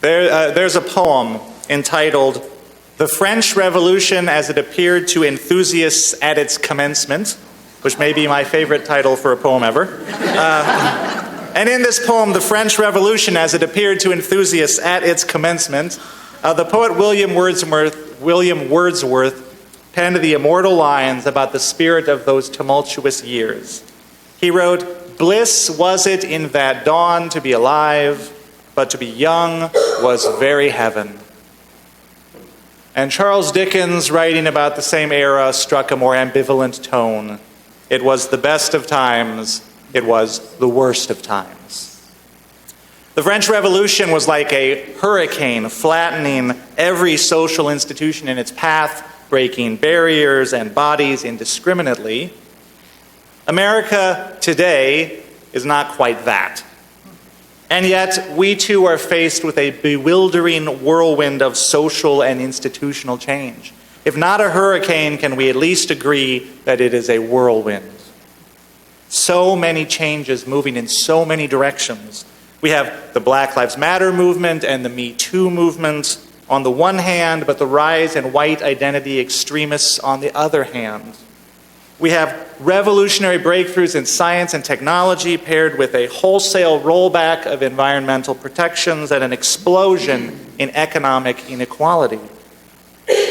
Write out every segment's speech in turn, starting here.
There's a poem entitled "The French Revolution as it Appeared to Enthusiasts at Its Commencement," which may be my favorite title for a poem ever. And in this poem, "The French Revolution as it Appeared to Enthusiasts at Its Commencement," the poet William Wordsworth penned the immortal lines about the spirit of those tumultuous years. He wrote, "Bliss was it in that dawn to be alive, but to be young was very heaven." And Charles Dickens, writing about the same era, struck a more ambivalent tone. "It was the best of times, it was the worst of times." The French Revolution was like a hurricane, flattening every social institution in its path, breaking barriers and bodies indiscriminately. America today is not quite that. And yet, we too are faced with a bewildering whirlwind of social and institutional change. If not a hurricane, can we at least agree that it is a whirlwind? So many changes moving in so many directions. We have the Black Lives Matter movement and the Me Too movement on the one hand, but the rise in white identity extremists on the other hand. We have revolutionary breakthroughs in science and technology paired with a wholesale rollback of environmental protections and an explosion in economic inequality.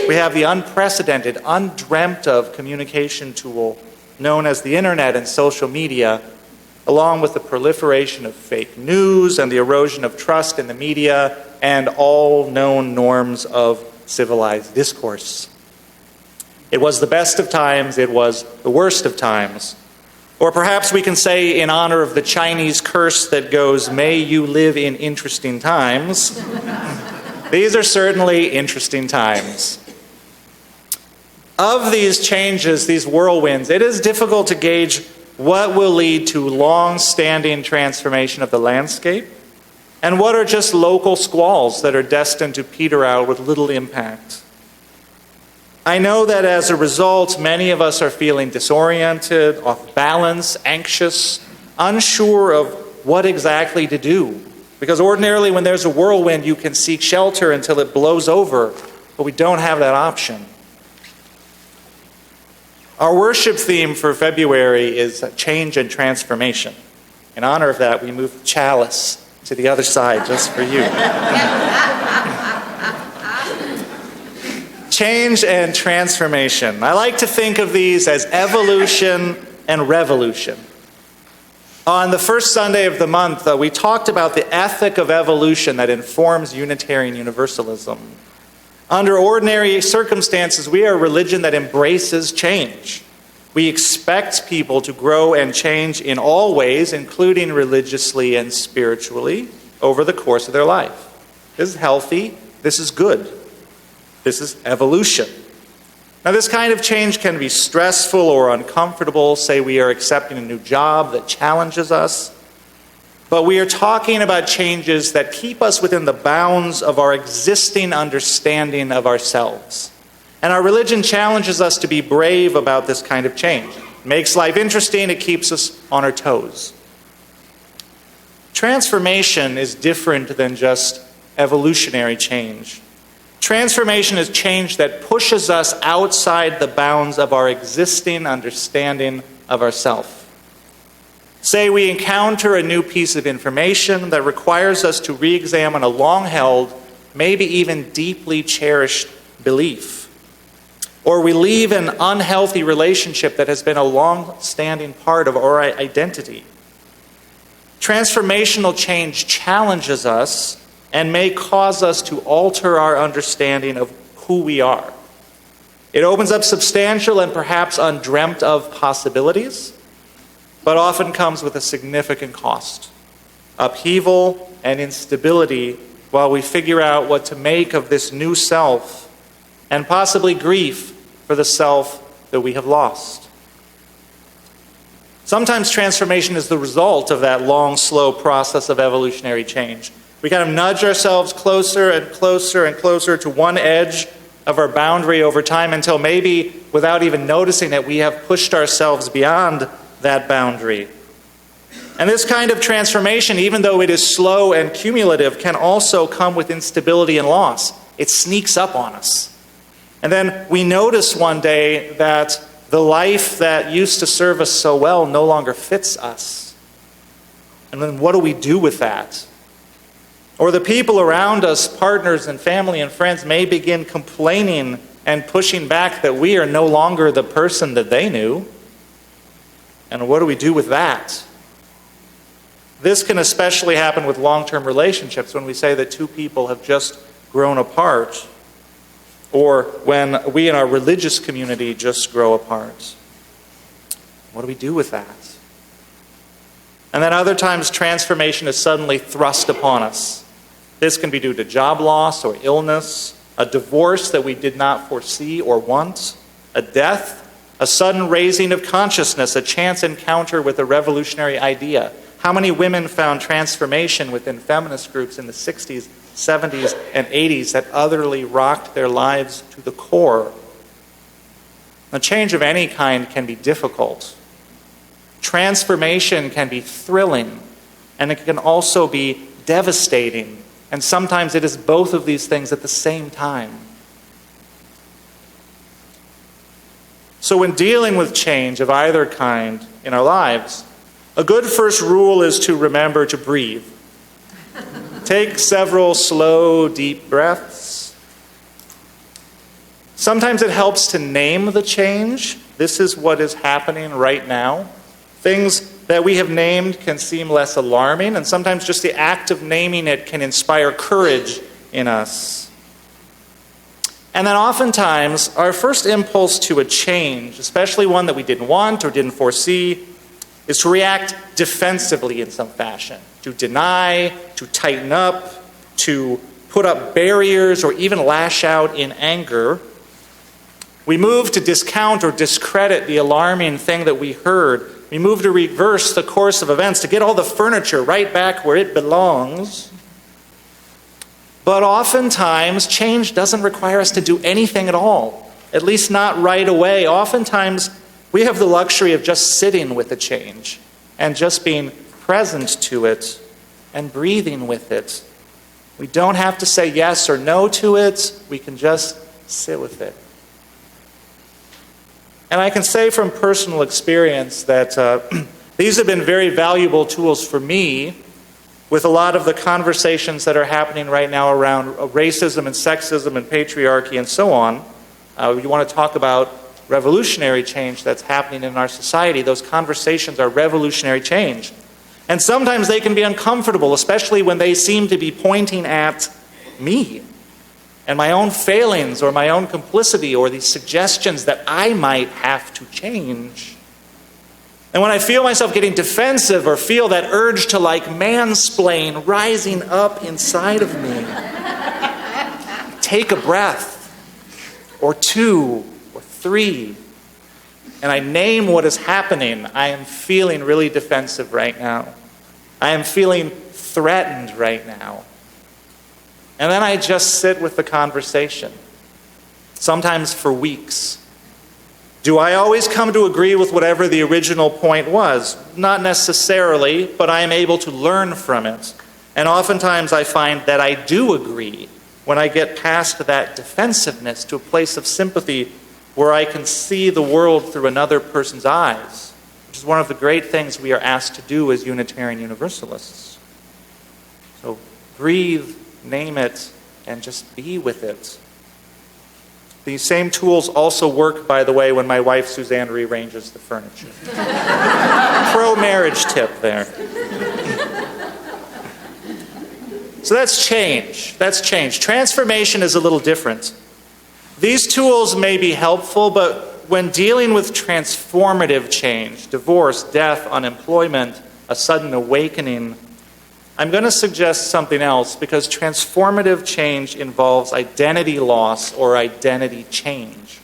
We have the unprecedented, undreamt of communication tool known as the internet and social media, along with the proliferation of fake news and the erosion of trust in the media and all known norms of civilized discourse. It was the best of times, it was the worst of times. Or perhaps we can say, in honor of the Chinese curse that goes, "May you live in interesting times," these are certainly interesting times. Of these changes, these whirlwinds, it is difficult to gauge what will lead to long-standing transformation of the landscape and what are just local squalls that are destined to peter out with little impact. I know that as a result, many of us are feeling disoriented, off balance, anxious, unsure of what exactly to do. Because ordinarily when there's a whirlwind, you can seek shelter until it blows over, but we don't have that option. Our worship theme for February is change and transformation. In honor of that, we move the chalice to the other side just for you. Change and transformation. I like to think of these as evolution and revolution. On the first Sunday of the month, we talked about the ethic of evolution that informs Unitarian Universalism. Under ordinary circumstances, we are a religion that embraces change. We expect people to grow and change in all ways, including religiously and spiritually, over the course of their life. This is healthy. This is good. This is evolution. Now, this kind of change can be stressful or uncomfortable. Say we are accepting a new job that challenges us. But we are talking about changes that keep us within the bounds of our existing understanding of ourselves. And our religion challenges us to be brave about this kind of change. It makes life interesting. It keeps us on our toes. Transformation is different than just evolutionary change. Transformation is change that pushes us outside the bounds of our existing understanding of ourselves. Say we encounter a new piece of information that requires us to re-examine a long-held, maybe even deeply cherished belief. Or we leave an unhealthy relationship that has been a long-standing part of our identity. Transformational change challenges us and may cause us to alter our understanding of who we are. It opens up substantial and perhaps undreamt of possibilities, but often comes with a significant cost. Upheaval and instability while we figure out what to make of this new self, and possibly grief for the self that we have lost. Sometimes transformation is the result of that long, slow process of evolutionary change. We kind of nudge ourselves closer and closer and closer to one edge of our boundary over time until maybe, without even noticing it, we have pushed ourselves beyond that boundary. And this kind of transformation, even though it is slow and cumulative, can also come with instability and loss. It sneaks up on us. And then we notice one day that the life that used to serve us so well no longer fits us. And then what do we do with that? Or the people around us, partners and family and friends, may begin complaining and pushing back that we are no longer the person that they knew. And what do we do with that? This can especially happen with long-term relationships when we say that two people have just grown apart, or when we in our religious community just grow apart. What do we do with that? And then other times transformation is suddenly thrust upon us. This can be due to job loss or illness, a divorce that we did not foresee or want, a death, a sudden raising of consciousness, a chance encounter with a revolutionary idea. How many women found transformation within feminist groups in the 60s, 70s, and 80s that utterly rocked their lives to the core? A change of any kind can be difficult. Transformation can be thrilling, and it can also be devastating. And sometimes it is both of these things at the same time. So when dealing with change of either kind in our lives, a good first rule is to remember to breathe. Take several slow, deep breaths. Sometimes it helps to name the change. This is what is happening right now. Things that we have named can seem less alarming, and sometimes just the act of naming it can inspire courage in us. And then oftentimes, our first impulse to a change, especially one that we didn't want or didn't foresee, is to react defensively in some fashion, to deny, to tighten up, to put up barriers, or even lash out in anger. We move to discount or discredit the alarming thing that we heard. We move to reverse the course of events, to get all the furniture right back where it belongs. But oftentimes, change doesn't require us to do anything at all, at least not right away. Oftentimes, we have the luxury of just sitting with the change and just being present to it and breathing with it. We don't have to say yes or no to it. We can just sit with it. And I can say from personal experience that these have been very valuable tools for me with a lot of the conversations that are happening right now around racism and sexism and patriarchy and so on. You want to talk about revolutionary change that's happening in our society. Those conversations are revolutionary change. And sometimes they can be uncomfortable, especially when they seem to be pointing at me and my own failings or my own complicity or these suggestions that I might have to change. And when I feel myself getting defensive or feel that urge to mansplain rising up inside of me, take a breath or two or three, and I name what is happening. I am feeling really defensive right now. I am feeling threatened right now. And then I just sit with the conversation, sometimes for weeks. Do I always come to agree with whatever the original point was? Not necessarily, but I am able to learn from it. And oftentimes I find that I do agree when I get past that defensiveness to a place of sympathy where I can see the world through another person's eyes, which is one of the great things we are asked to do as Unitarian Universalists. So breathe, name it, and just be with it. These same tools also work, by the way, when my wife Suzanne rearranges the furniture. Pro-marriage tip there. So that's change. That's change. Transformation is a little different. These tools may be helpful, but when dealing with transformative change, divorce, death, unemployment, a sudden awakening, I'm going to suggest something else, because transformative change involves identity loss or identity change.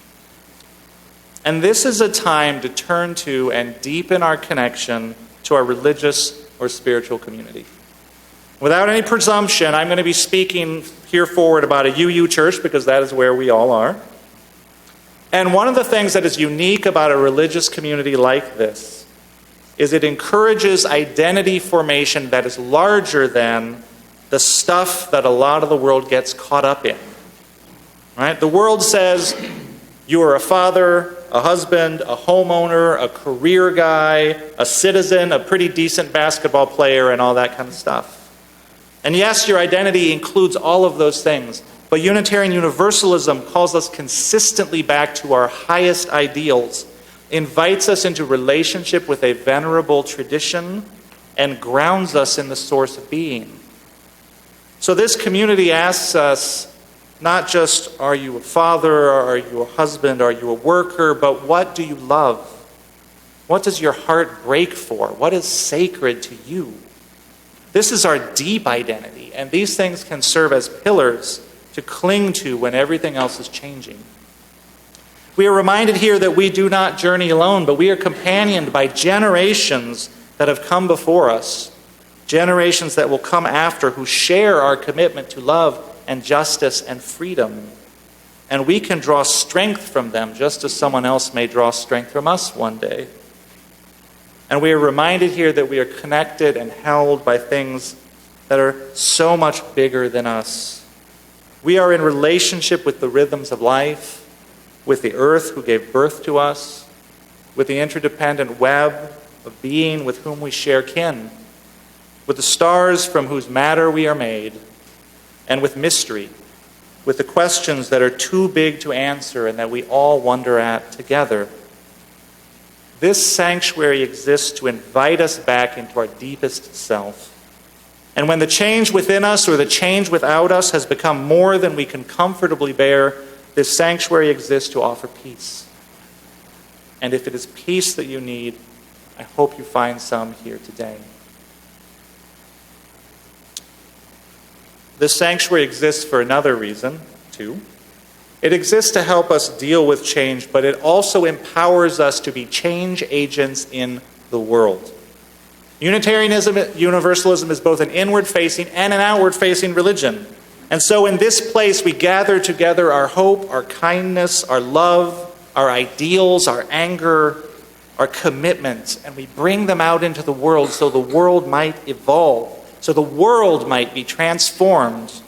And this is a time to turn to and deepen our connection to our religious or spiritual community. Without any presumption, I'm going to be speaking here forward about a UU church, because that is where we all are. And one of the things that is unique about a religious community like this is it encourages identity formation that is larger than the stuff that a lot of the world gets caught up in. Right? The world says you are a father, a husband, a homeowner, a career guy, a citizen, a pretty decent basketball player, and all that kind of stuff. And yes, your identity includes all of those things, but Unitarian Universalism calls us consistently back to our highest ideals, invites us into relationship with a venerable tradition, and grounds us in the source of being. So this community asks us, not just, are you a father, or are you a husband, are you a worker, but what do you love? What does your heart break for? What is sacred to you? This is our deep identity, and these things can serve as pillars to cling to when everything else is changing. We are reminded here that we do not journey alone, but we are companioned by generations that have come before us, generations that will come after who share our commitment to love and justice and freedom. And we can draw strength from them just as someone else may draw strength from us one day. And we are reminded here that we are connected and held by things that are so much bigger than us. We are in relationship with the rhythms of life, with the earth who gave birth to us, with the interdependent web of being with whom we share kin, with the stars from whose matter we are made, and with mystery, with the questions that are too big to answer and that we all wonder at together. This sanctuary exists to invite us back into our deepest self. And when the change within us or the change without us has become more than we can comfortably bear, this sanctuary exists to offer peace. And if it is peace that you need, I hope you find some here today. This sanctuary exists for another reason, too. It exists to help us deal with change, but it also empowers us to be change agents in the world. Unitarianism, Universalism is both an inward-facing and an outward-facing religion. And so in this place, we gather together our hope, our kindness, our love, our ideals, our anger, our commitments, and we bring them out into the world so the world might evolve, so the world might be transformed.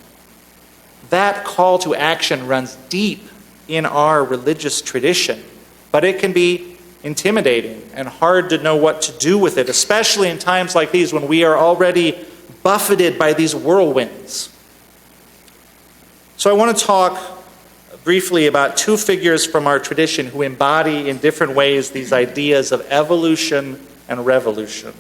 That call to action runs deep in our religious tradition, but it can be intimidating and hard to know what to do with it, especially in times like these when we are already buffeted by these whirlwinds. So I want to talk briefly about two figures from our tradition who embody in different ways these ideas of evolution and revolution.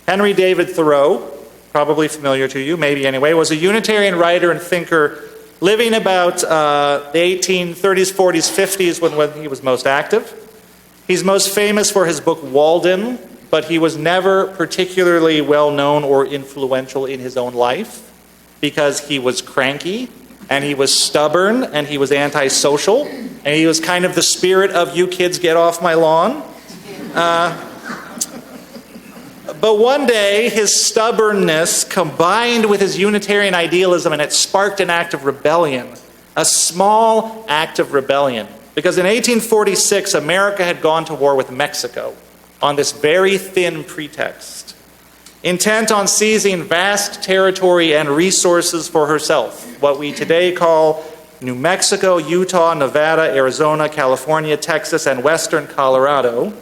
Henry David Thoreau, probably familiar to you, maybe anyway, was a Unitarian writer and thinker living about the 1830s, 40s, 50s when he was most active. He's most famous for his book Walden, but he was never particularly well known or influential in his own life because he was cranky and he was stubborn and he was antisocial and he was kind of the spirit of "you kids get off my lawn." But one day, his stubbornness combined with his Unitarian idealism, and it sparked an act of rebellion, a small act of rebellion. Because in 1846, America had gone to war with Mexico on this very thin pretext, intent on seizing vast territory and resources for herself, what we today call New Mexico, Utah, Nevada, Arizona, California, Texas, and western Colorado.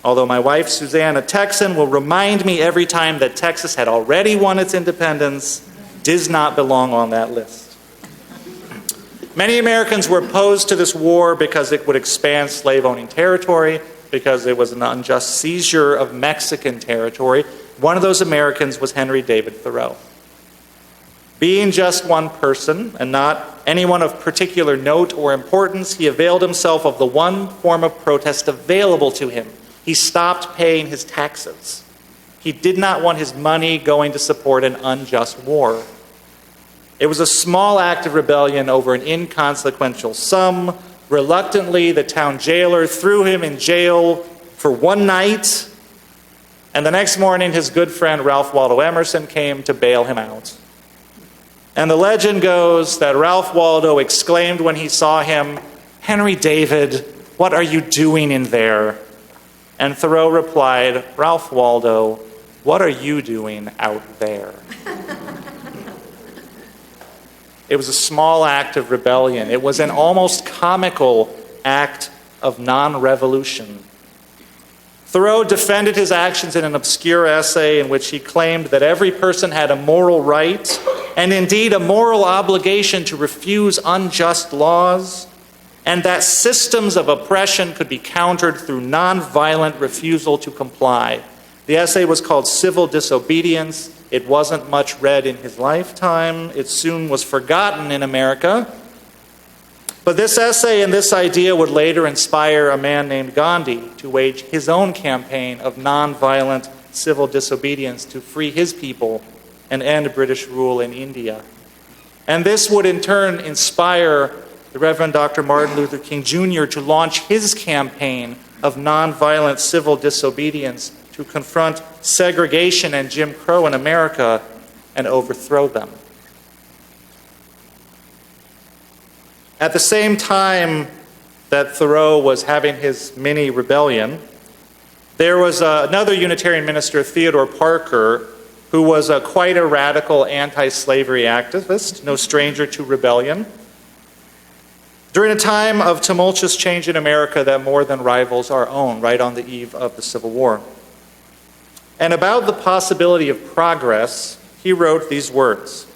Although my wife, Suzanne, a Texan, will remind me every time that Texas had already won its independence, does not belong on that list. Many Americans were opposed to this war because it would expand slave-owning territory, because it was an unjust seizure of Mexican territory. One of those Americans was Henry David Thoreau. Being just one person, and not anyone of particular note or importance, he availed himself of the one form of protest available to him. He stopped paying his taxes. He did not want his money going to support an unjust war. It was a small act of rebellion over an inconsequential sum. Reluctantly, the town jailer threw him in jail for one night, and the next morning his good friend Ralph Waldo Emerson came to bail him out. And the legend goes that Ralph Waldo exclaimed when he saw him, "Henry David, "What are you doing in there?" And Thoreau replied, "Ralph Waldo, what are you doing out there?" It was a small act of rebellion. It was an almost comical act of non-revolution. Thoreau defended his actions in an obscure essay in which he claimed that every person had a moral right, and indeed a moral obligation, to refuse unjust laws, and that systems of oppression could be countered through nonviolent refusal to comply. The essay was called Civil Disobedience. It wasn't much read in his lifetime. It soon was forgotten in America. But this essay and this idea would later inspire a man named Gandhi to wage his own campaign of nonviolent civil disobedience to free his people and end British rule in India. And this would in turn inspire the Reverend Dr. Martin Luther King Jr. to launch his campaign of nonviolent civil disobedience to confront segregation and Jim Crow in America and overthrow them. At the same time that Thoreau was having his mini rebellion, there was another Unitarian minister, Theodore Parker, who was quite a radical anti-slavery activist, no stranger to rebellion. During a time of tumultuous change in America that more than rivals our own, right on the eve of the Civil War. And about the possibility of progress, he wrote these words.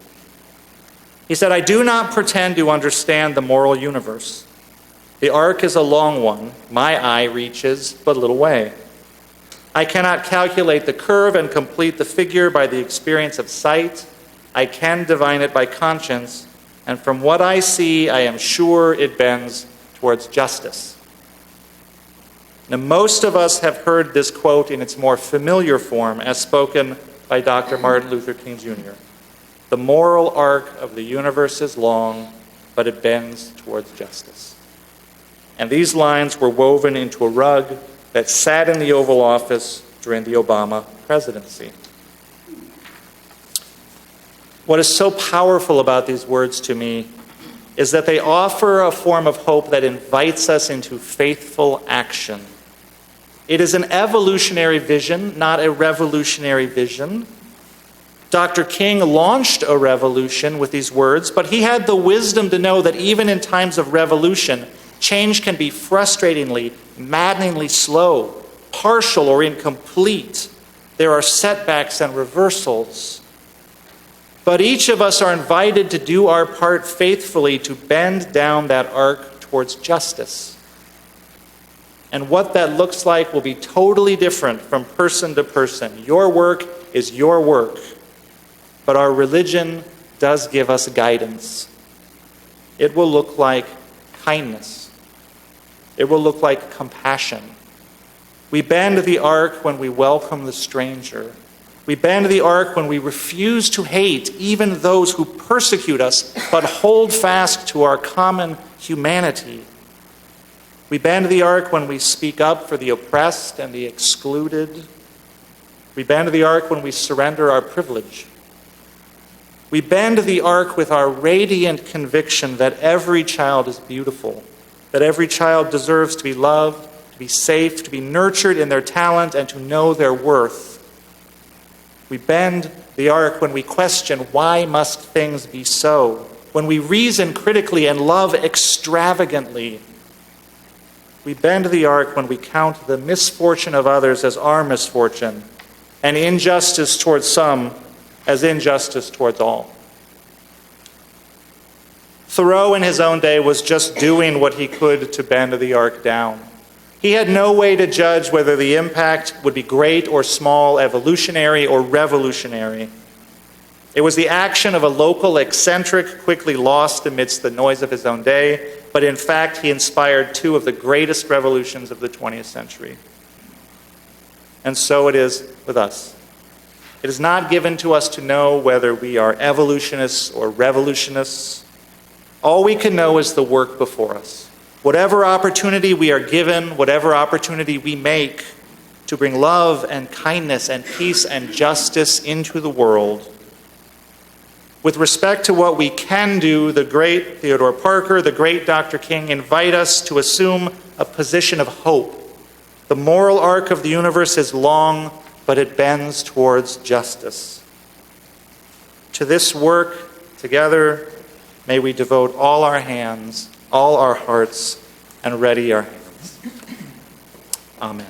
He said, "I do not pretend to understand the moral universe. The arc is a long one. My eye reaches but little way. I cannot calculate the curve and complete the figure by the experience of sight. I can divine it by conscience, and from what I see, I am sure it bends towards justice." Now, most of us have heard this quote in its more familiar form as spoken by Dr. Martin Luther King Jr. "The moral arc of the universe is long, but it bends towards justice." And these lines were woven into a rug that sat in the Oval Office during the Obama presidency. What is so powerful about these words to me is that they offer a form of hope that invites us into faithful action. It is an evolutionary vision, not a revolutionary vision. Dr. King launched a revolution with these words, but he had the wisdom to know that even in times of revolution, change can be frustratingly, maddeningly slow, partial, or incomplete. There are setbacks and reversals. But each of us are invited to do our part faithfully to bend down that arc towards justice. And what that looks like will be totally different from person to person. Your work is your work. But our religion does give us guidance. It will look like kindness. It will look like compassion. We bend the arc when we welcome the stranger. We bend the arc when we refuse to hate even those who persecute us, but hold fast to our common humanity. We bend the arc when we speak up for the oppressed and the excluded. We bend the arc when we surrender our privilege. We bend the arc with our radiant conviction that every child is beautiful, that every child deserves to be loved, to be safe, to be nurtured in their talent, and to know their worth. We bend the arc when we question why must things be so, when we reason critically and love extravagantly. We bend the arc when we count the misfortune of others as our misfortune, and injustice towards some as injustice towards all. Thoreau in his own day was just doing what he could to bend the arc down. He had no way to judge whether the impact would be great or small, evolutionary or revolutionary. It was the action of a local eccentric quickly lost amidst the noise of his own day, but in fact he inspired two of the greatest revolutions of the 20th century. And so it is with us. It is not given to us to know whether we are evolutionists or revolutionists. All we can know is the work before us. Whatever opportunity we are given, whatever opportunity we make to bring love and kindness and peace and justice into the world, With respect to what we can do, the great Theodore Parker, the great Dr. King invite us to assume a position of hope. The moral arc of the universe is long, but it bends towards justice. To this work, together, may we devote all our hands, all our hearts, and ready our hands. Amen.